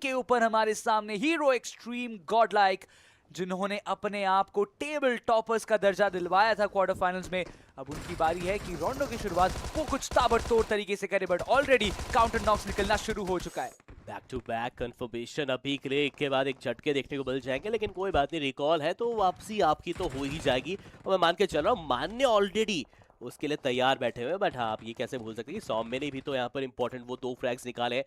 उनके ऊपर हमारे सामने हीरो एक्सट्रीम गॉडलाइक, जिन्होंने अपने आप को टेबल टॉपर्स का दर्जा दिलवाया था क्वार्टर फाइनल्स में। अब उनकी बारी है कि राउंडों की शुरुआत वो कुछ ताबड़तोड़ तरीके से करे, बट ऑलरेडी काउंटर नॉक्स निकलना शुरू हो चुका है। बैक टू बैक कंफर्मेशन अभी के लिए एक के बाद एक झटके देखने को मिल जाएंगे, लेकिन कोई बात नहीं, रिकॉल है तो वापसी आपकी तो हो ही जाएगी। और मैं मान के चल रहा हूँ मान्य ऑलरेडी उसके लिए तैयार बैठे हुए, बट हाँ आप ये कैसे भूल सकते हैं कि सौम्य ने भी तो यहाँ पर इंपॉर्टेंट वो 2 फ्रैग्स निकाले।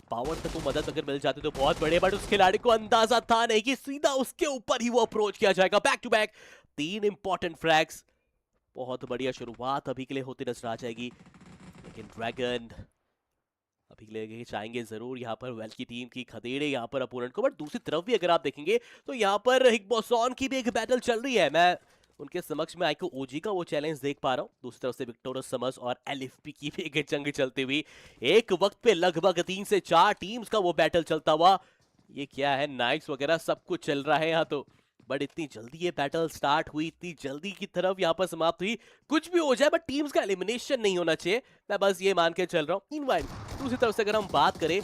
पावर तक को मदद अगर मिल जाती तो बहुत बड़े, बट उस खिलाड़ी को अंदाजा था नहीं कि सीधा उसके ऊपर ही वो अप्रोच किया जाएगा। Back to back 3 important frags, बहुत बढ़िया शुरुआत अभी के लिए होती नजर आ जाएगी। लेकिन ड्रैगन अभी लेके चाहेंगे जरूर यहाँ पर वेल की टीम की खदेड़े यहाँ पर अपोनेंट को, बट दूसरी तरफ भी अगर आप देखेंगे तो यहाँ पर हिग्बोसॉन की भी एक बैटल चल रही है। मैं उनके समक्ष में आईको ओजी का वो चैलेंज देख पा रहा हूँ, दूसरी तरफ से विक्टोरस समर्स और एलएफपी की भी एक जंग चलती हुई। एक वक्त पे लगभग 3 से 4 टीम्स का वो बैटल चलता हुआ। ये क्या है, नाइट्स वगैरह सब कुछ चल रहा है यहाँ तो, बट इतनी जल्दी ये बैटल स्टार्ट हुई, इतनी जल्दी की तरफ यहाँ पर समाप्त हुई। कुछ भी हो जाए बट टीम्स का एलिमिनेशन नहीं होना चाहिए, मैं बस ये मान के चल रहा हूँ। मीनवाइल दूसरी तरफ से अगर हम बात करें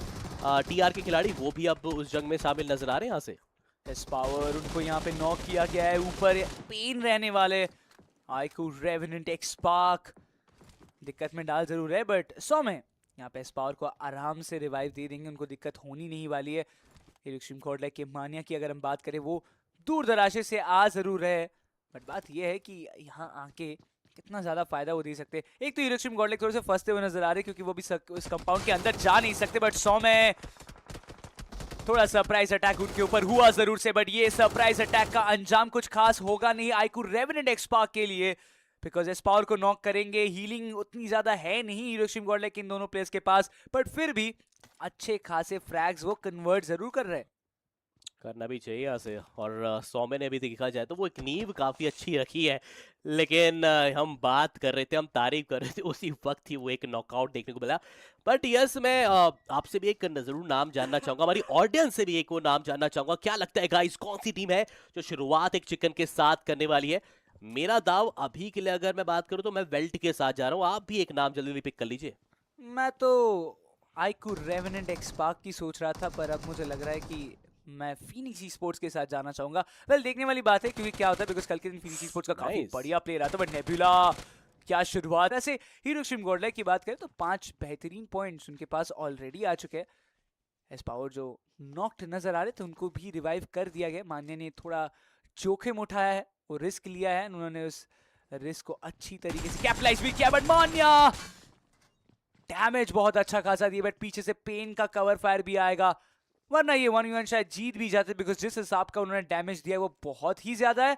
टीआर के खिलाड़ी, वो भी अब उस जंग में शामिल नजर आ रहे हैं। यहाँ से एस पावर उनको यहाँ पे नॉक किया गया है, ऊपर पेन रहने वाले आईकू रेवेनेंट एक्सपार्क दिक्कत में डाल जरूर है, बट 100 में यहाँ पे एस पावर को आराम से रिवाइव दे देंगे, उनको दिक्कत होनी नहीं वाली है। हिरोशिमा गॉडलाइक के मानिया की अगर हम बात करें, वो दूर दराजे से आ जरूर है, बट बात यह है कि यहाँ आके कितना ज्यादा फायदा वो दे सकते हैं। एक तो हिरोशिमा गॉडलाइक थोड़े से फंसते हुए नजर आ रहे क्योंकि वो भी इस कंपाउंड के अंदर जा नहीं सकते, बट 100 में थोड़ा सरप्राइज अटैक उनके ऊपर हुआ जरूर से, बट ये सरप्राइज अटैक का अंजाम कुछ खास होगा नहीं आईकू रेवेनेंट एक्सपार्क के लिए, बिकॉज एस पावर को नॉक करेंगे। हीलिंग उतनी ज्यादा है नहीं हिरोशिमा गॉडलाइक इन दोनों प्लेयर्स के पास, बट फिर भी अच्छे खासे फ्रैग्स वो कन्वर्ट जरूर कर रहे हैं। करना भी चाहिए यहाँ से। और सौम्य ने भी देखा जाए तो वो एक नींव काफी अच्छी रखी है, लेकिन हम बात कर रहे थे, हम तारीफ कर रहे थे, उसी वक्त ही वो एक नॉकआउट देखने को मिला। बट यस, मैं आपसे भी एक जरूर नाम जानना चाहूंगा, हमारी ऑडियंस से भी एक वो नाम जानना चाहूंगा। क्या लगता है गाइस, कौन सी टीम है जो शुरुआत एक चिकन के साथ करने वाली है? मेरा दाव अभी के लिए अगर मैं बात करूं तो मैं वेल्ट के साथ जा रहा हूं। आप भी एक नाम जल्दी पिक कर लीजिए। मैं तो आईकू रेवेनेंट एक्सपार्क की सोच रहा था, पर अब मुझे लग रहा है कि मैं फीनिक्स ई-स्पोर्ट्स के साथ जाना चाहूंगा। वेल देखने वाली बात है क्योंकि क्या होता है, बिकॉज कल के दिन फीनिक्स ई-स्पोर्ट्स का काफी Nice. बढ़िया प्लेयर आता है, बट नेबुला क्या शुरुआत। ऐसे हिरोशिमा गॉडलाइक की बात करें तो 5 बेहतरीन पॉइंट्स उनके पास ऑलरेडी आ चुके हैं। एस पावर जो नॉक्ड नजर आ रहे थे उनको भी रिवाइव कर दिया गया। मान्य ने थोड़ा जोखिम उठाया है, वो रिस्क लिया है, उन्होंने उस रिस्क को अच्छी तरीके से कैपिटलाइज भी किया, बट मान्या डैमेज बहुत अच्छा खासा दिया, बट पीछे से पेन का कवर फायर भी आएगा, वरना ये 1v1 शायद जीत भी जाते, बिकॉज जिस हिसाब का उन्होंने डैमेज दिया है वो बहुत ही ज्यादा है।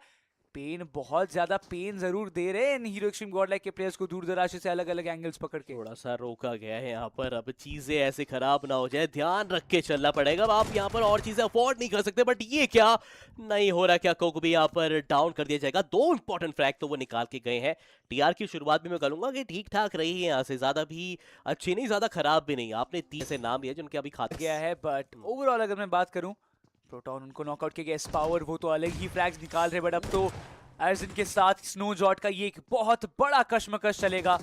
पेन बहुत ज्यादा पेन जरूर दे रहे हैं हिरोशिमा गॉडलाइक के प्लेयर्स को, दूर दराज से अलग अलग एंगल्स पकड़ के। थोड़ा सा रोका गया है यहाँ पर, अब चीजें ऐसे खराब ना हो जाए, ध्यान रख के चलना पड़ेगा। अब आप यहाँ पर और चीजें अफोर्ड नहीं कर सकते, बट ये क्या नहीं हो रहा, क्या को भी यहाँ पर डाउन कर दिया जाएगा। 2 इंपॉर्टेंट फ्रैग तो वो निकाल के गए हैं। टीआर की शुरुआत भी मैं कहूंगा कि ठीक ठाक रही है, यहाँ से ज्यादा भी अच्छी नहीं, ज्यादा खराब भी नहीं। आपने 3 ऐसे नाम लिए जिनके अभी खाते गया है, बट ओवरऑल अगर मैं बात करूं, प्रोटॉन उनको नॉकआउट किया गया, एस पावर वो तो अलग ही फ्रैग्स निकाल रहे, बट अब तो अर्जुन के साथ स्नो जॉट का ये एक बहुत बड़ा कश्मकश चलेगा।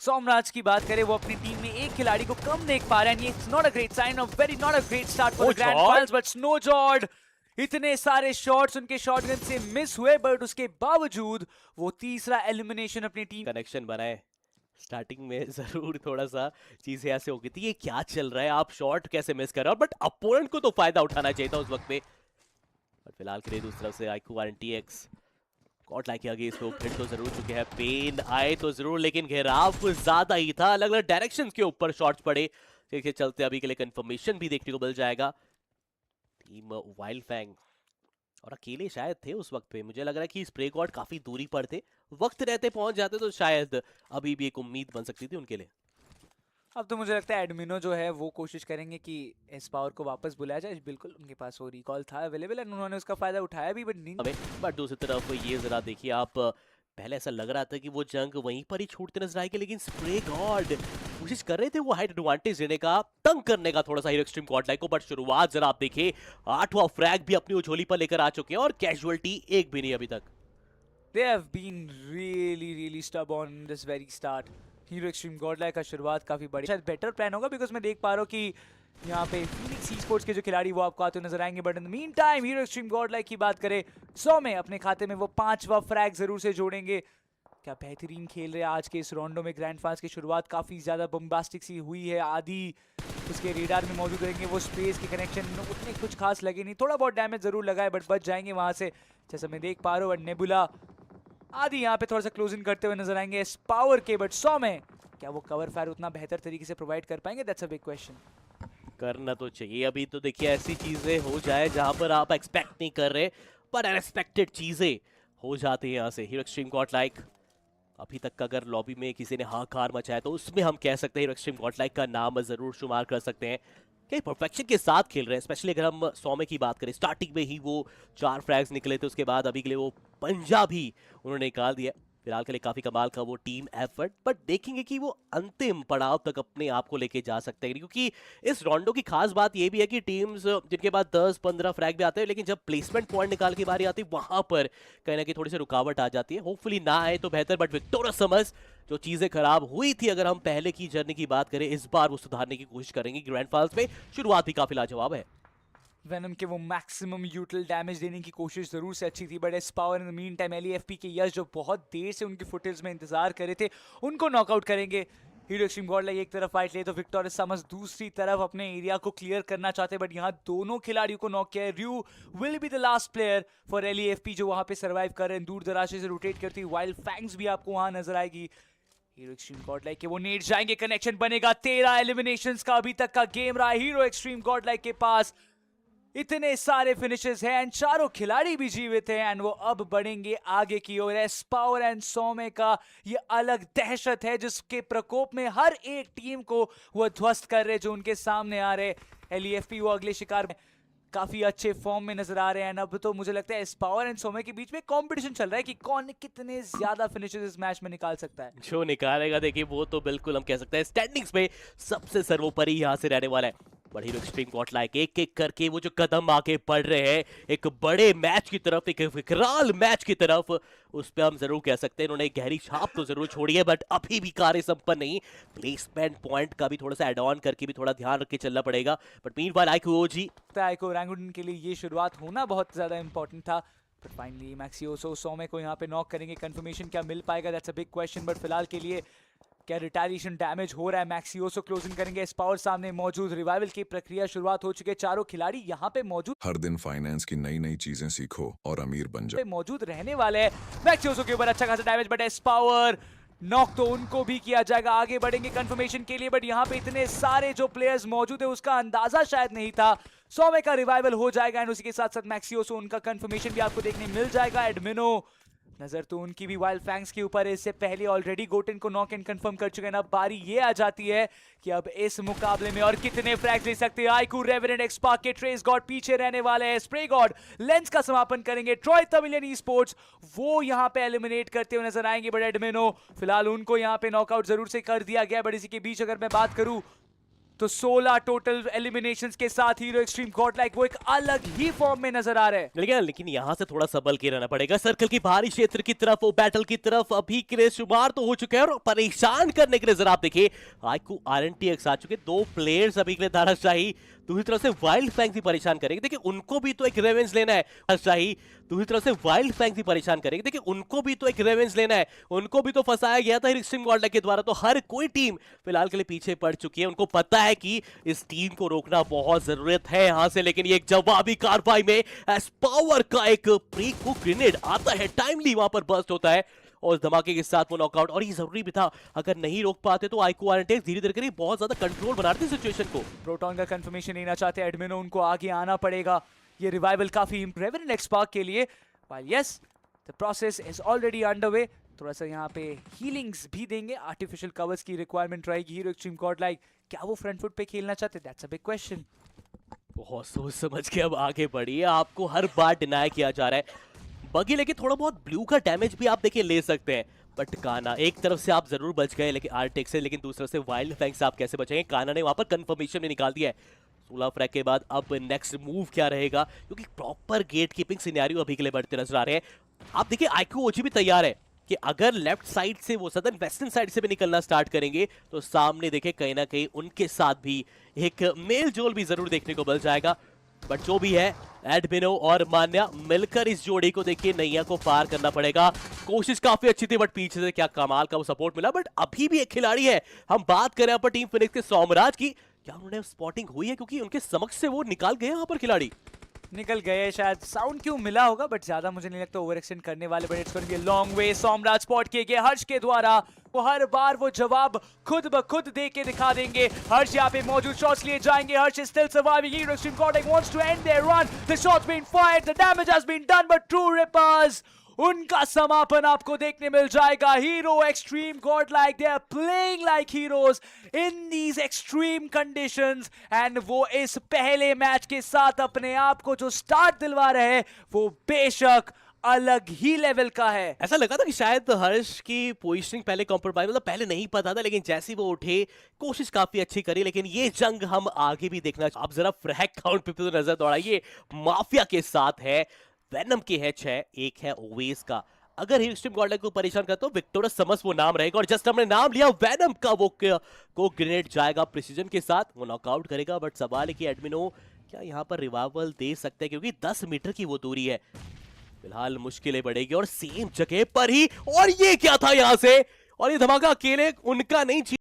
सोमराज की बात करें, वो अपनी टीम में एक खिलाड़ी को कम देख पा रहे हैं। It's not a great sign of very not a great start for the grand finals, but snow jot इतने सारे शॉट्स उनके शॉटगन से मिस हुए, बट उसके बावजूद वो तीसरा एलिमिनेशन अपनी टीम कनेक्शन बनाए। स्टार्टिंग में जरूर थोड़ा सा चीजें ऐसे हो गई थी, ये क्या चल रहा है, आप शॉट कैसे मिस कर रहे हो, बट अपोनेंट को तो फायदा उठाना चाहिए था उस वक्त पे। बट फिलहाल के लिए दूसरी तरफ से आईक्यू आरएनटीएक्स गॉडलाइक के आगे इसको हिट तो जरूर चुके हैं, पेन आए तो जरूर, लेकिन घेराव कुछ ज्यादा ही था, अलग अलग डायरेक्शंस के ऊपर शॉट्स पड़े, जिसके चलते अभी के लिए कंफर्मेशन भी देखने को मिल जाएगा। टीम वाइल्ड फैंग और अकेले शायद थे उस वक्त पे, मुझे लग रहा है कि स्प्रे गॉड काफी दूरी पर थे, वक्त रहते पहुंच जाते तो शायद अभी भी एक उम्मीद बन सकती थी उनके लिए। अब तो मुझे लगता है एडमिनो जो है वो कोशिश करेंगे कि एस पावर को वापस बुलाया जाए। बिल्कुल उनके पास वो रिकॉल था अवेलेबल एंड उन्होंने उसका फायदा उठाया भी, बट दूसरी तरफ ये जरा देखिए आप, पहले ऐसा लग रहा था कि वो जंग वहीं पर ही छूटते नजर आएगी, लेकिन स्प्रे गॉड कोशिश कर रहे थे वो हाइट एडवांटेज देने का, तंग करने का थोड़ा सा हीरो एक्सट्रीम गॉडलाइक को। बट शुरुआत जरा आप देखिए, 8वां फ्रैग भी अपनी उछोली पर लेकर आ चुके हैं और कैजुअलिटी एक भी नहीं अभी तक। They have been really stubborn in this very start. Hero extreme Godlike का शुरुआत काफी बड़ी, शायद बेटर प्लान होगा, बिकॉज मैं देख पा रहा हूँ कि यहाँ पे फीनिक्स ई-स्पोर्ट्स के जो खिलाड़ी वो आपको आते हुए नजर आएंगे, but in the mean time hero extreme Godlike की बात करें, 100 में अपने खाते में वो 5वां फ्रैग जरूर से जोड़ेंगे। क्या बेहतरीन खेल रहे हैं आज के इस राउंडो में। ग्रैंड फाइनल्स की शुरुआत काफी ज्यादा बम्बास्टिक सी हुई है। आदि उसके रेडार में मौजूद रहेंगे, वो स्पेस के कनेक्शन उतने कुछ खास लगे नहीं, थोड़ा बहुत डैमेज जरूर लगा है, बट बच जाएंगे वहां से जैसा मैं देख पा रहा हूँ। और नेबुला आदि यहाँ पे थोड़ा सा क्लोजिंग करते हुए नजर आएंगे इस पावर के, बट 100 में क्या वो कवर फायर उतना बेहतर तरीके से प्रोवाइड कर पाएंगे? That's a big question. करना तो चाहिए। अभी तो देखिए ऐसी चीजें हो जाए जहां पर आप एक्सपेक्ट नहीं कर रहे, पर अनएक्सपेक्टेड चीजें हो जाती है यहाँ से। हीरो एक्सट्रीम गॉडलाइक अभी तक का अगर लॉबी में किसी ने हाहाकार मचाया तो उसमें हम कह सकते हैं हीरो एक्सट्रीम गॉडलाइक का नाम जरूर शुमार कर सकते हैं कि परफेक्शन के साथ खेल रहे हैं। स्पेशली अगर हम 100 में की बात करें, स्टार्टिंग में ही वो 4 फ्रैग्स निकले थे, उसके बाद अभी के लिए वो पंजाबी उन्होंने निकाल दिया। फिलहाल के लिए काफी कमाल का वो टीम एफर्ट, बट देखेंगे कि वो अंतिम पड़ाव तक अपने आप को लेके जा सकते हैं, क्योंकि इस रॉन्डो की खास बात ये भी है कि टीम्स जिनके पास 10-15 फ्रैग भी आते हैं, लेकिन जब प्लेसमेंट पॉइंट निकाल की बारी आती है वहां पर कहीं ना कहीं थोड़ी सी रुकावट आ जाती है। होपफुली ना आए तो बेहतर, बट विक्टोरिया समर्स जो चीजें खराब हुई थी अगर हम पहले की जर्नी की बात करें, इस बार वो सुधारने की कोशिश करेंगे। ग्रैंड फाइनल्स में शुरुआत भी काफी लाजवाब है। वेनम के वो मैक्सिमम यूटिल डैमेज देने की कोशिश जरूर से अच्छी थी, but as power in the mean time LEFP के यश जो बहुत देर से उनकी फुटेज में इंतजार कर रहे थे उनको नॉकआउट करेंगे। हीरो एक्सट्रीम गॉडलाइक एक तरफ फाइट ले तो विक्टोरिया समर्स दूसरी तरफ अपने एरिया को क्लियर करना चाहते, बट यहाँ दोनों खिलाड़ियों को नॉक किया है। Ryu will be the last player for LEFP जो वहां पे सर्वाइव कर रहे हैं। दूर दराजे से रोटेट करती वाइल्ड फैंग्स भी आपको वहां नजर आएगी। हीरो एक्सट्रीम गॉडलाइक के वो नेट जाएंगे, कनेक्शन बनेगा। 13 एलिमिनेशंस का अभी तक का गेम रहा हीरो एक्सट्रीम गॉडलाइक के पास। इतने सारे फिनिशेस हैं एंड चारों खिलाड़ी भी जीवित हैं एंड वो अब बढ़ेंगे आगे की ओर। एस पावर एंड 100 में का ये अलग दहशत है जिसके प्रकोप में हर एक टीम को वो ध्वस्त कर रहे जो उनके सामने आ रहे। एलईएफपी वो अगले शिकार में काफी अच्छे फॉर्म में नजर आ रहे हैं। अब तो मुझे लगता है एस पावर एंड 100 में के बीच में कंपटीशन चल रहा है कि कौन कितने ज्यादा फिनिशेस इस मैच में निकाल सकता है। जो निकालेगा देखिए वो तो बिल्कुल हम कह सकते हैं स्टैंडिंग्स में सबसे सर्वोपरि यहाँ से रहने वाला है। पर हीरो एक्सट्रीम गॉडलाइक एक एक करके वो जो कदम आगे बढ़ रहे हैं एक बड़े मैच की तरफ, एक विकराल मैच की तरफ, उस पर हम जरूर कह सकते हैं इन्होंने गहरी छाप तो जरूर छोड़ी है, बट अभी भी कार्य संपन्न नहीं। प्लेसमेंट पॉइंट का भी थोड़ा सा एड ऑन करके भी थोड़ा ध्यान रख के चलना पड़ेगा। But meanwhile IQ OG IQ Orangutan के लिए ये शुरुआत होना बहुत ज्यादा इंपॉर्टेंट था, बट फाइनली मैक्सियोसो 100 में को यहाँ पे नॉक करेंगे। कंफर्मेशन क्या मिल पाएगा? That's a big question, but फिलहाल के लिए क्या रिटालिएशन डैमेज हो रहा है? मैक्सियोसो क्लोजिंग करेंगे। इस पावर सामने मौजूद, रिवाइवल की प्रक्रिया शुरुआत हो चुकी है। चारों खिलाड़ी यहाँ पे मौजूद, हर दिन फाइनेंस की नई नई चीजें सीखो और अमीर बन जाओ। मौजूद रहने वाले हैं। मैक्सियोसो के ऊपर अच्छा खासा damage, but as power knock तो उनको भी किया जाएगा। आगे बढ़ेंगे कंफर्मेशन के लिए, बट यहाँ पे इतने सारे जो प्लेयर्स मौजूद है उसका अंदाजा शायद नहीं था। 100 में का रिवाइवल हो जाएगा एंड उसी के साथ साथ मैक्सियोसो उनका कंफर्मेशन भी आपको देखने मिल जाएगा। एडमिनो नजर तो उनकी भी वाइल्ड फैंग्स के ऊपर है, इससे पहले ऑलरेडी गोटेन को नॉक एंड कंफर्म कर चुके हैं। अब बारी ये आ जाती है कि अब इस मुकाबले में और कितने फ्रैग्स ले सकते हैं। आईक्यू, रेवेनेंट, एक्सपार्क के ट्रेस गॉड पीछे रहने वाले हैं। स्प्रे गॉड लेंस का समापन करेंगे। ट्रॉय तमिलियन ई स्पोर्ट्स वो यहाँ पे एलिमिनेट करते हुए नजर आएंगे, बट एडमिनो फिलहाल उनको यहाँ पे नॉकआउट जरूर से कर दिया गया। बट इसी के बीच अगर मैं बात करूं तो 16 टोटल एलिमिनेशंस के साथ हीरो एक्सट्रीम गॉडलाइक वो एक अलग ही फॉर्म में नजर आ रहे हैं। लेकिन यहाँ से थोड़ा संभल के रहना पड़ेगा। सर्कल की बाहरी क्षेत्र की तरफ, वो बैटल की तरफ अभी के लिए शुमार तो हो चुके हैं और परेशान करने के लिए जरा आप देखिए आईक्यू आरएनटीएक्स आ चुके। 2 प्लेयर्स अभी के लिए धाराशाही, दूसरी तरफ से वाइल्ड फैंग्स भी परेशान करेंगे। देखिए उनको भी तो एक रेवेंज लेना है। धाराशाही दूसरी तरफ से वाइल्ड फैंग्स भी परेशान करेंगे। देखिए उनको भी तो एक रेवेंज लेना है, उनको भी तो फंसाया गया था एक्सट्रीम गॉडलाइक के द्वारा। तो हर कोई टीम फिलहाल के लिए पीछे पड़ चुकी है। उनको पता है कि इस टीम को रोकना बहुत जरूरत है यहां से, लेकिन ये एक जवाबी कार्रवाई में एस पावर का एक प्री कुक ग्रेनेड आता है, टाइमली वहां पर बर्स्ट होता है और उस धमाके के साथ वो नॉकआउट। और ये जरूरी भी था, अगर नहीं रोक पाते तो आईक्यू आरएनटीएक्स धीरे धीरे करके बहुत ज्यादा कंट्रोल बना रहे थे सिचुएशन को। प्रोटॉन का कंफर्मेशन लेना चाहते हैं एडमिनो, उनको आगे आना पड़ेगा। ये रिवाइवल काफी रेवेनेंट एक्सपार्क के लिए, while yes the process is already underway, थोड़ा सा यहाँ पे हीलिंग्स भी देंगे। आर्टिफिशियल कवर्स की रिक्वायरमेंट रहेगी। हीरो एक्सट्रीम गॉडलाइक क्या वो फ्रंट फुट पे खेलना चाहते? That's a big question. बहुत सोच समझ के अब आगे बढ़िए, आपको हर बार डिनाई किया जा रहा है। बगी लेके थोड़ा बहुत ब्लू का डैमेज भी आप देखिए ले सकते हैं, बट काना एक तरफ से आप जरूर बच गए लेकिन आरटेक्स से, लेकिन दूसरी तरफ से वाइल्ड फैंग से आप कैसे बचेंगे? काना ने वहां पर कंफर्मेशन में निकाल दिया है। 16 फ्रैग के बाद अब नेक्स्ट मूव क्या रहेगा, क्योंकि प्रॉपर गेट कीपिंग सिनेरियो अभी के लिए बढ़ते नजर आ रहे हैं। आप देखिए आईक्यू ओजी भी तैयार है, कि अगर लेफ्ट साइड से वो सदर्न वेस्टर्न साइड से भी निकलना स्टार्ट करेंगे तो सामने देखे कहीं ना कहीं उनके साथ भी एक मेल जोल भी जरूर देखने को मिल जाएगा। बट जो भी है, एडमिनो और मान्या मिलकर इस जोड़ी को देखिए नैया को पार करना पड़ेगा। कोशिश काफी अच्छी थी बट पीछे से क्या कमाल का वो सपोर्ट मिला। बट अभी भी एक खिलाड़ी है, हम बात करें यहाँ पर टीम फिनिक्स के सोमराज की, क्या उन्होंने स्पॉटिंग हुई है? क्योंकि उनके समक्ष से वो निकाल गए यहाँ पर खिलाड़ी। निकल गए, शायद साउंड क्यों मिला होगा बट ज्यादा मुझे नहीं लगता ओवर एक्सटेंड करने वाले। But it's going to be a long way. Somraj spot किए गए हर्ष के द्वारा, वो हर बार वो जवाब खुद ब खुद दे के दिखा देंगे। हर्ष यहाँ पे मौजूद, शॉट्स लिए जाएंगे। Harsh is still surviving. Hero Xtreme God wants to end their run. The shots been fired, the damage has been done, but True Rippers, उनका समापन आपको देखने मिल जाएगा। Hero Xtreme Godlike, they are playing like heroes in these extreme conditions and वो इस पहले match के साथ अपने आप को जो स्टार्ट दिलवा रहे हैं वो बेशक अलग ही लेवल का है। ऐसा लगा था कि शायद हर्ष की पोजीशनिंग पहले कॉम्प्रोमाइज, मतलब पहले नहीं पता था, लेकिन जैसे वो उठे कोशिश काफी अच्छी करी। लेकिन ये जंग हम आगे भी देखना, आप जरा फ्रैग काउंट पे तो नजर दौड़ाइए। माफिया के साथ है, वेनम के है 6, एक है ओवेस का। अगर हीरो गॉडलाइक को परेशान करता हो विक्टोरस समस वो नाम रहेगा, और जस्ट हमने नाम लिया वेनम का, वो को ग्रेनेड जाएगा प्रिसीजन के साथ, वो नॉकआउट करेगा। बट सवाल है कि एडमिनो क्या यहाँ पर रिवाइवल दे सकते हैं, क्योंकि 10 मीटर की वो दूरी है। फिलहाल मुश्किलें बढ़ेगी और सेम जगह पर ही, और ये क्या था यहाँ से, और ये धमाका अकेले उनका नहीं।